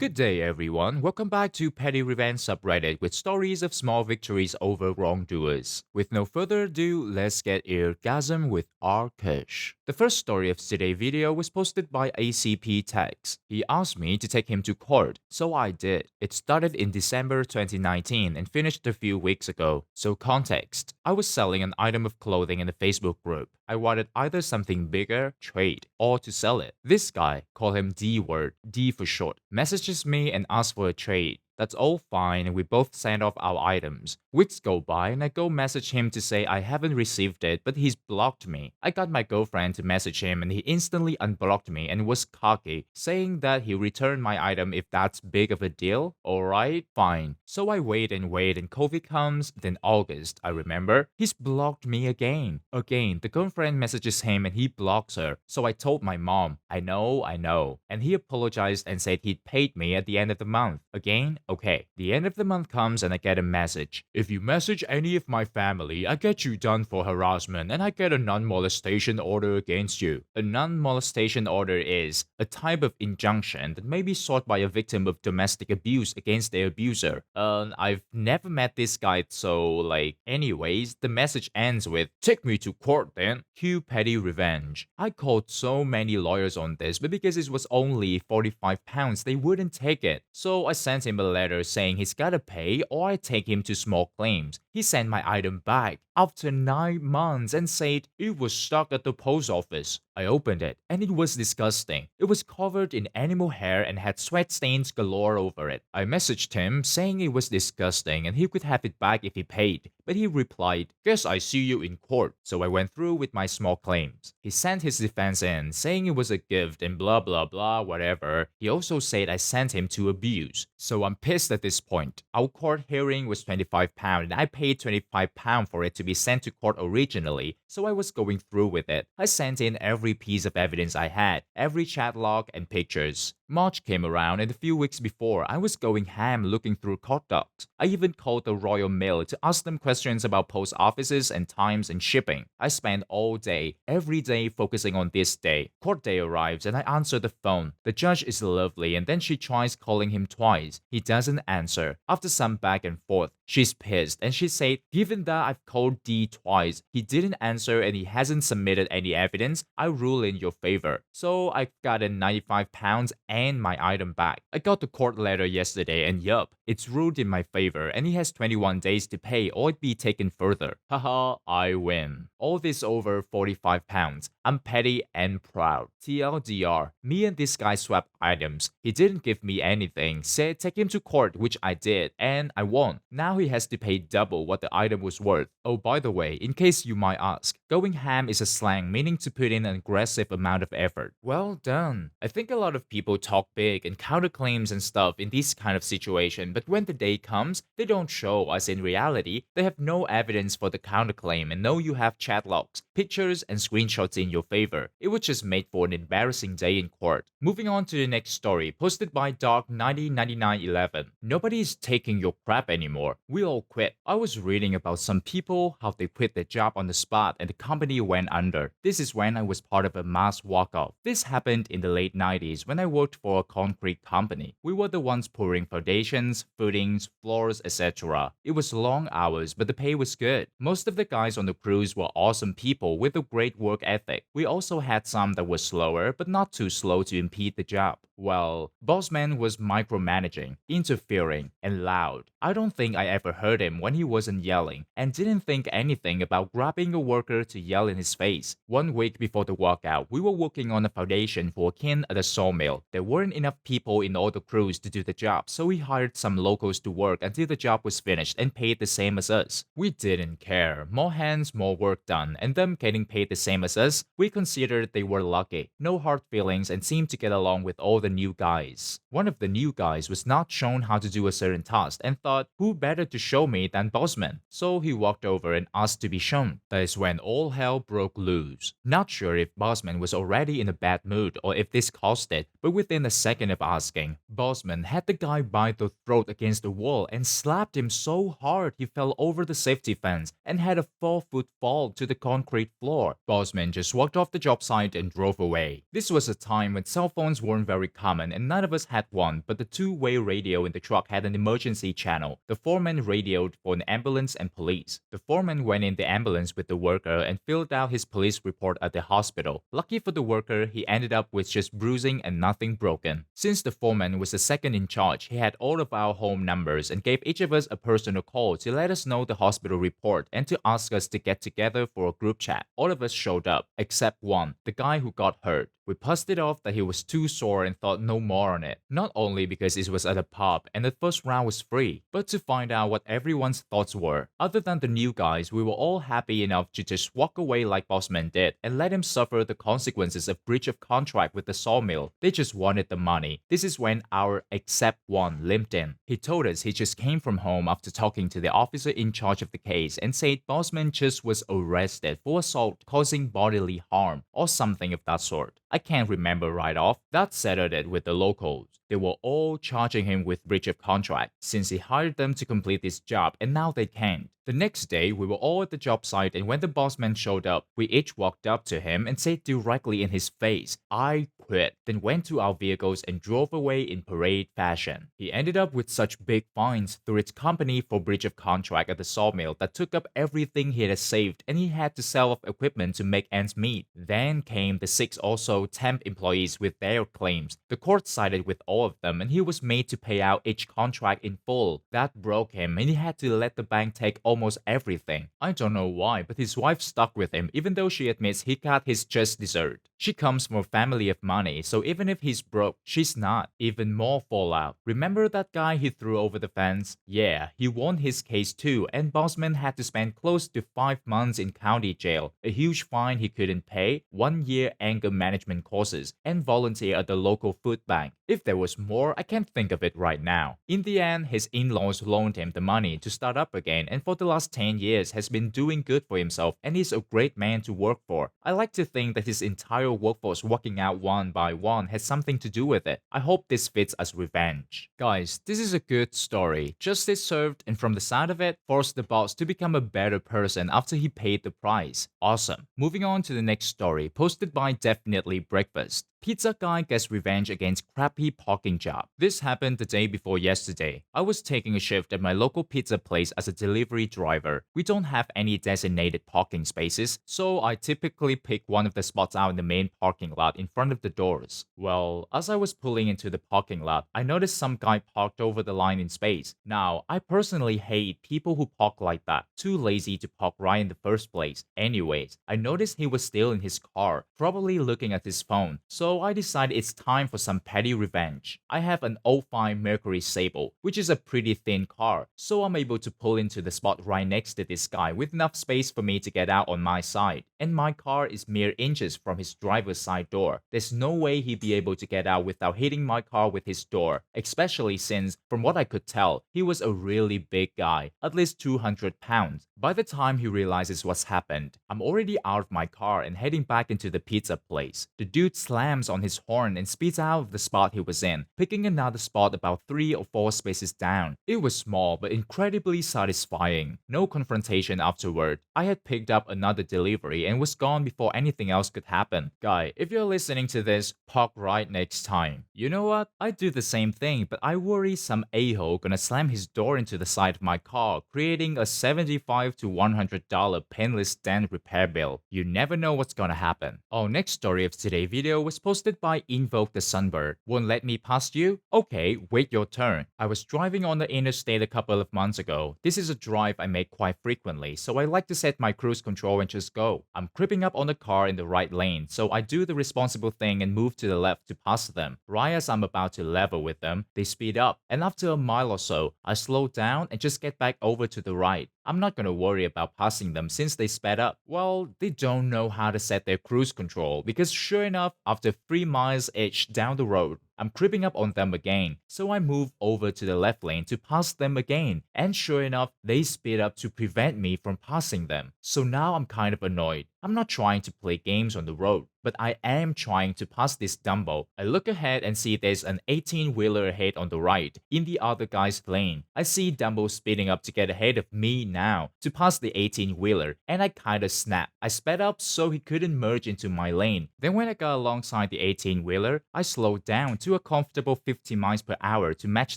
Good day, everyone. Welcome back to Petty Revenge subreddit with stories of small victories over wrongdoers. With no further ado, let's get orgasm with rKush. The first story of today's video was posted by ACP Text. He asked me to take him to court, so I did. It started in December 2019 and finished a few weeks ago. So context, I was selling an item of clothing in a Facebook group. I wanted either something bigger, trade, or to sell it. This guy, call him D word, D for short, messages me and asks for a trade. That's all fine and we both send off our items. Weeks go by and I go message him to say I haven't received it but he's blocked me. I got my girlfriend to message him and he instantly unblocked me and was cocky, saying that he'll return my item if that's big of a deal. Alright, fine. So I wait and COVID comes, then August, I remember, he's blocked me again. Again, the girlfriend messages him and he blocks her. So I told my mom, I know. And he apologized and said he'd paid me at the end of the month. Again, okay. The end of the month comes and I get a message. If you message any of my family, I get you done for harassment and I get a non-molestation order against you. A non-molestation order is a type of injunction that may be sought by a victim of domestic abuse against their abuser. I've never met this guy, so anyways, the message ends with, take me to court then. Cue petty revenge. I called so many lawyers on this, but because it was only £45, they wouldn't take it. So I sent him a letter saying he's gotta pay or I take him to small claims. He sent my item back after 9 months and said it was stuck at the post office. I opened it and it was disgusting. It was covered in animal hair and had sweat stains galore over it. I messaged him saying it was disgusting and he could have it back if he paid, but he replied, guess I see you in court. So I went through with my small claims. He sent his defense in saying it was a gift and blah blah blah whatever. He also said I sent him to abuse. So I'm pissed at this point. Our court hearing was £25 and I paid £25 for it to be sent to court originally, so I was going through with it. I sent in every piece of evidence I had, every chat log and pictures. March came around and a few weeks before, I was going ham looking through court docs. I even called the Royal Mail to ask them questions about post offices and times and shipping. I spent all day, every day focusing on this day. Court day arrives and I answer the phone. The judge is lovely and then she tries calling him twice. He doesn't answer. After some back and forth, she's pissed and she said, given that I've called D twice, he didn't answer and he hasn't submitted any evidence, I rule in your favor. So I've gotten £95 and my item back. I got the court letter yesterday and yup, it's ruled in my favor and he has 21 days to pay or it be taken further. Haha, I win. All this over £45. I'm petty and proud. TLDR, me and this guy swapped items. He didn't give me anything, said take him to court, which I did, and I won. Now he has to pay double what the item was worth. Oh, by the way, in case you might ask, going ham is a slang meaning to put in an aggressive amount of effort. Well done. I think a lot of people talk big and counterclaims and stuff in this kind of situation, but when the day comes, they don't show, as in reality, they have no evidence for the counterclaim and know you have chat logs, pictures, and screenshots in your favor. It would just make for an embarrassing day in court. Moving on to the next story, posted by Dark909911. Nobody is taking your crap anymore. We all quit. I was reading about some people, how they quit their job on the spot and the company went under. This is when I was part of a mass walkout. This happened in the late 90s when I worked for a concrete company. We were the ones pouring foundations, footings, floors, etc. It was long hours, but the pay was good. Most of the guys on the crews were awesome people with a great work ethic. We also had some that were slower, but not too slow to impede the job. Well, Bossman was micromanaging, interfering, and loud. I don't think I ever heard him when he wasn't yelling, and didn't think anything about grabbing a worker to yell in his face. 1 week before the walkout, we were working on a foundation for a kiln at a sawmill. There weren't enough people in all the crews to do the job, so we hired some locals to work until the job was finished and paid the same as us. We didn't care. More hands, more work done, and them getting paid the same as us, we considered they were lucky. No hard feelings and seemed to get along with all the new guys. One of the new guys was not shown how to do a certain task and thought, who better to show me than Bossman? So he walked over and asked to be shown. That is when all hell broke loose. Not sure if Bossman was already in a bad mood or if this caused it, but within a second of asking, Bossman had the guy by the throat throat against the wall and slapped him so hard he fell over the safety fence and had a 4-foot fall to the concrete floor. Bossman just walked off the job site and drove away. This was a time when cell phones weren't very common and none of us had one, but the two-way radio in the truck had an emergency channel. The foreman radioed for an ambulance and police. The foreman went in the ambulance with the worker and filled out his police report at the hospital. Lucky for the worker, he ended up with just bruising and nothing broken. Since the foreman was the second in charge, he had all of our home numbers and gave each of us a personal call to let us know the hospital report and to ask us to get together for a group chat. All of us showed up, except one, the guy who got hurt. We passed it off that he was too sore and thought no more on it. Not only because it was at a pub and the first round was free, but to find out what everyone's thoughts were. Other than the new guys, we were all happy enough to just walk away like Bossman did and let him suffer the consequences of breach of contract with the sawmill. They just wanted the money. This is when our except one limped in. He told us he just came from home after talking to the officer in charge of the case and said Bossman just was arrested for assault causing bodily harm or something of that sort. I can't remember right off. That settled it with the locals. They were all charging him with breach of contract since he hired them to complete this job and now they can't. The next day, we were all at the job site and when the bossman showed up, we each walked up to him and said directly in his face, "I quit," then went to our vehicles and drove away in parade fashion. He ended up with such big fines through its company for breach of contract at the sawmill that took up everything he had saved and he had to sell off equipment to make ends meet. Then came the 6 also temp employees with their claims. The court sided with all of them and he was made to pay out each contract in full. That broke him and he had to let the bank take almost everything. I don't know why, but his wife stuck with him even though she admits he got his just dessert. She comes from a family of money, so even if he's broke, she's not. Even more fallout. Remember that guy he threw over the fence? Yeah, he won his case too, and Bossman had to spend close to 5 months in county jail, a huge fine he couldn't pay, 1 year anger management courses, and volunteer at the local food bank. If there was more, I can't think of it right now. In the end, his in-laws loaned him the money to start up again, and for the last 10 years has been doing good for himself, and he's a great man to work for. I like to think that his entire workforce walking out one by one has something to do with it. I hope this fits as revenge. Guys, this is a good story. Justice served, and from the sound of it, forced the boss to become a better person after he paid the price. Awesome. Moving on to the next story, posted by Definitely Breakfast. Pizza guy gets revenge against crappy parking job. This happened the day before yesterday. I was taking a shift at my local pizza place as a delivery driver. We don't have any designated parking spaces, so I typically pick one of the spots out in the main parking lot in front of the doors. Well, as I was pulling into the parking lot, I noticed some guy parked over the line in space. Now, I personally hate people who park like that. Too lazy to park right in the first place. Anyways, I noticed he was still in his car, probably looking at his phone. So I decided it's time for some petty revenge. I have an '05 Mercury Sable, which is a pretty thin car, so I'm able to pull into the spot right next to this guy with enough space for me to get out on my side. And my car is mere inches from his driver's side door. There's no way he'd be able to get out without hitting my car with his door, especially since, from what I could tell, he was a really big guy, at least 200 pounds. By the time he realizes what's happened, I'm already out of my car and heading back into the pizza place. The dude slams on his horn and speeds out of the spot he was in, picking another spot about 3 or 4 spaces down. It was small but incredibly satisfying. No confrontation afterward. I had picked up another delivery and was gone before anything else could happen. Guy, if you're listening to this, park right next time. You know what? I do the same thing, but I worry some a-hole gonna slam his door into the side of my car, creating a $75 to $100 painless dent repair bill. You never know what's gonna happen. Our next story of today's video was posted by Invoke the Sunbird. Won't let me past you? Okay, wait your turn. I was driving on the interstate a couple of months ago. This is a drive I make quite frequently, so I like to set my cruise control and just go. I'm creeping up on the car in the right lane, so I do the responsible thing and move to the left to pass them. Right as I'm about to level with them, they speed up, and after a mile or so, I slow down and just get back over to the right. I'm not gonna worry about passing them since they sped up. Well, they don't know how to set their cruise control because sure enough, after 3 miles each down the road, I'm creeping up on them again, so I move over to the left lane to pass them again, and sure enough, they speed up to prevent me from passing them. So now I'm kind of annoyed. I'm not trying to play games on the road, but I am trying to pass this Dumbo. I look ahead and see there's an 18-wheeler ahead on the right, in the other guy's lane. I see Dumbo speeding up to get ahead of me now, to pass the 18-wheeler, and I kinda snapped. I sped up so he couldn't merge into my lane. Then when I got alongside the 18-wheeler, I slowed down to a comfortable 50 miles per hour to match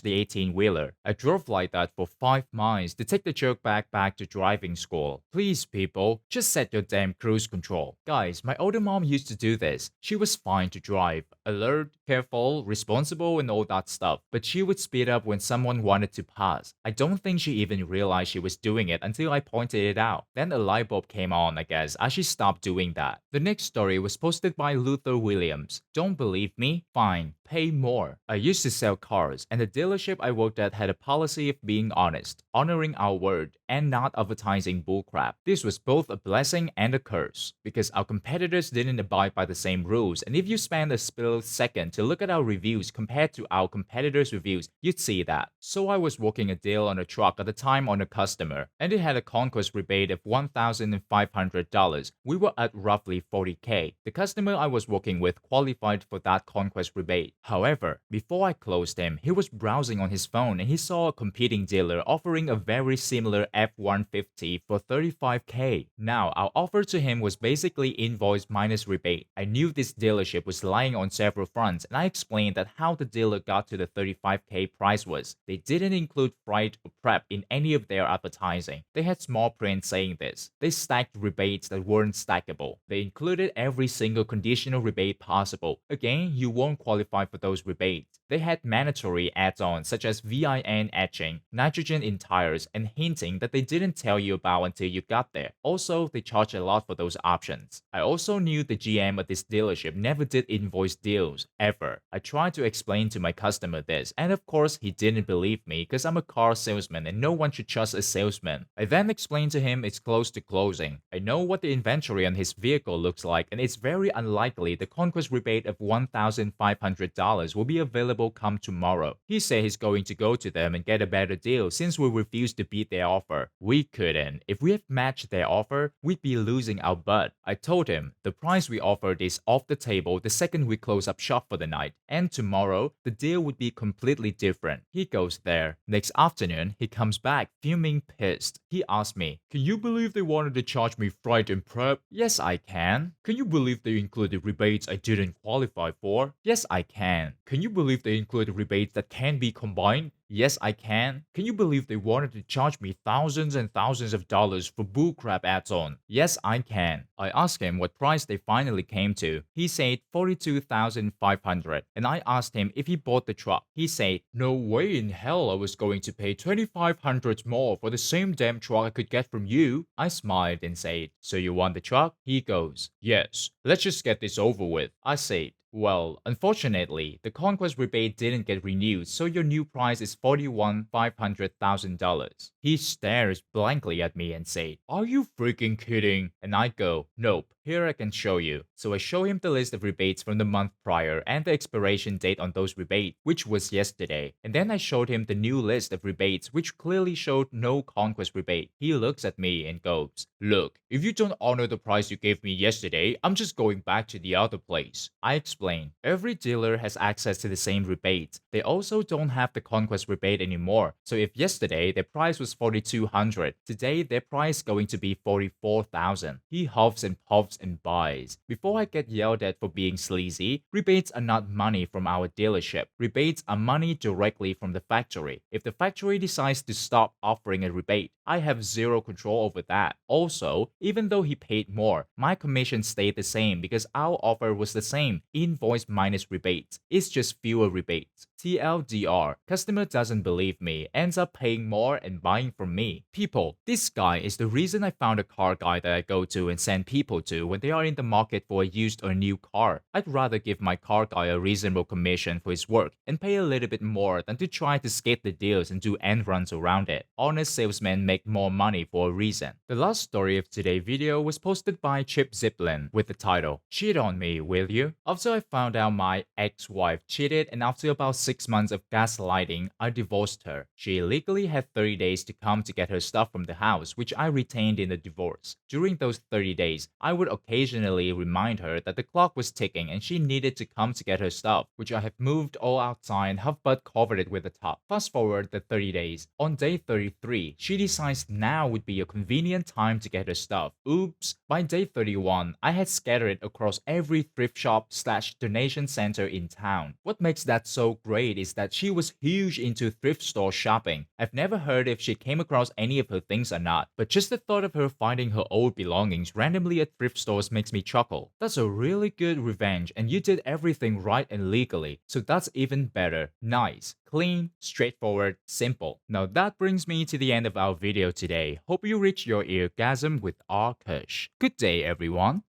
the 18-wheeler. I drove like that for 5 miles to take the jerk back to driving school. Please people, just set your damn cruise control. Guys, my older mom used to do this. She was fine to drive, alert, careful, responsible, and all that stuff, but she would speed up when someone wanted to pass. I don't think she even realized she was doing it until I pointed it out. Then a light bulb came on, I guess, as she stopped doing that. The next story was posted by Luther Williams. Don't believe me? Fine, pay more. I used to sell cars, and the dealership I worked at had a policy of being honest, honoring our word, and not advertising bullcrap. This was both a blessing and a curse, because our competitors didn't abide by the same rules, and if you spend a split second to look at our reviews compared to our competitors' reviews, you'd see that. So I was working a deal on a truck at the time on a customer, and it had a conquest rebate of $1,500. We were at roughly 40K. The customer I was working with qualified for that conquest rebate. However, before I closed him, he was browsing on his phone and he saw a competing dealer offering a very similar F-150 for 35K. Now, our offer to him was basically invoice minus rebate. I knew this dealership was lying on several fronts, and I explained that how the dealer got to the 35K price was they didn't include freight or prep in any of their advertising. They had small print saying this. They stacked rebates that weren't stackable. They included every single conditional rebate possible. Again, you won't qualify for those rebates. They had mandatory add-ons such as VIN etching, nitrogen in tires, and hinting that they didn't tell you about until you got there. Also, they charge a lot for those options. I also knew the GM at this dealership never did invoice deals, ever. I tried to explain to my customer this, and of course he didn't believe me because I'm a car salesman and no one should trust a salesman. I then explained to him it's close to closing. I know what the inventory on his vehicle looks like, and it's very unlikely the conquest rebate of $1,500 will be available come tomorrow. He said he's going to go to them and get a better deal since we refused to beat their offer. We couldn't. If we had matched their offer, we'd be losing our butt. I told him the price we offered is off the table the second we close up shop for the night, and tomorrow the deal would be completely different. He goes there. Next afternoon, he comes back fuming pissed. He asked me, "Can you believe they wanted to charge me freight and prep?" Yes, I can. Can you believe they included rebates I didn't qualify for? Yes, I can. Can you believe they included rebates that can be combined? Yes, I can. Can you believe they wanted to charge me thousands and thousands of dollars for bullcrap add-on? Yes, I can. I asked him what price they finally came to. He said $42,500, and I asked him if he bought the truck. He said, "No way in hell I was going to pay $2,500 more for the same damn truck I could get from you." I smiled and said, "So you want the truck?" He goes, "Yes, let's just get this over with." I said, "Well, unfortunately, the conquest rebate didn't get renewed, so your new price is $41,500,000. He stares blankly at me and said, "Are you freaking kidding?" And I go, "Nope. Here I can show you." So I show him the list of rebates from the month prior and the expiration date on those rebates, which was yesterday. And then I showed him the new list of rebates, which clearly showed no conquest rebate. He looks at me and goes, "Look, if you don't honor the price you gave me yesterday, I'm just going back to the other place." I explain, every dealer has access to the same rebates. They also don't have the conquest rebate anymore. So if yesterday their price was $4,200, today their price is going to be $44,000. He huffs and puffs and buys. Before I get yelled at for being sleazy, rebates are not money from our dealership. Rebates are money directly from the factory. If the factory decides to stop offering a rebate, I have zero control over that. Also, even though he paid more, my commission stayed the same because our offer was the same, invoice minus rebates. It's just fewer rebates. TLDR, customer doesn't believe me, ends up paying more and buying from me. People, this guy is the reason I found a car guy that I go to and send people to when they are in the market for a used or new car. I'd rather give my car guy a reasonable commission for his work and pay a little bit more than to try to skate the deals and do end runs around it. Honest salesmen make more money for a reason. The last story of today's video was posted by Chip Ziplin with the title, "Cheat on me, will you?" After I found out my ex-wife cheated, and after about 6 months of gaslighting, I divorced her. She illegally had 30 days to come to get her stuff from the house, which I retained in the divorce. During those 30 days, I would occasionally remind her that the clock was ticking and she needed to come to get her stuff, which I have moved all outside and have but covered it with a top. Fast forward the 30 days. On day 33, she decides now would be a convenient time to get her stuff. Oops. By day 31, I had scattered it across every thrift shop / donation center in town. What makes that so great is that she was huge into thrift store shopping. I've never heard if she came across any of her things or not, but just the thought of her finding her old belongings randomly at thrift stores makes me chuckle. That's a really good revenge, and you did everything right and legally, so that's even better. Nice. Clean, straightforward, simple. Now that brings me to the end of our video today. Hope you reached your eargasm with rKush. Good day, everyone.